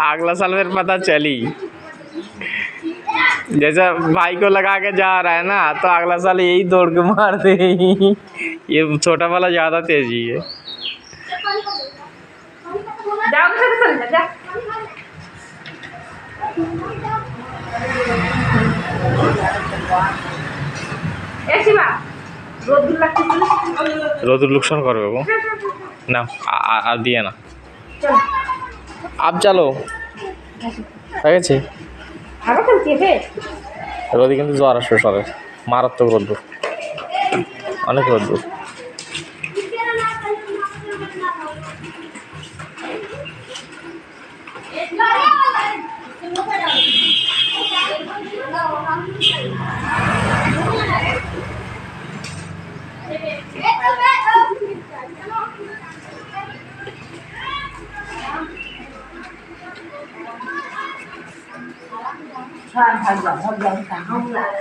अगला साल फिर पता चली जैसा भाई को लगा के जा रहा है ना, तो अगला साल यही दौड़ के मार दे। ये छोटा वाला ज्यादा तेजी है। রোদ লুকসান করবে গো না, আর দিয়ে না। আপ চলো ঠিক আছে। রোদে কিন্তু জ্বর আসবে সবে, মারাত্মক রোদ্দুর, অনেক রোদ্দুর। Thôi, thôi, thôi, thôi, thôi, không lại.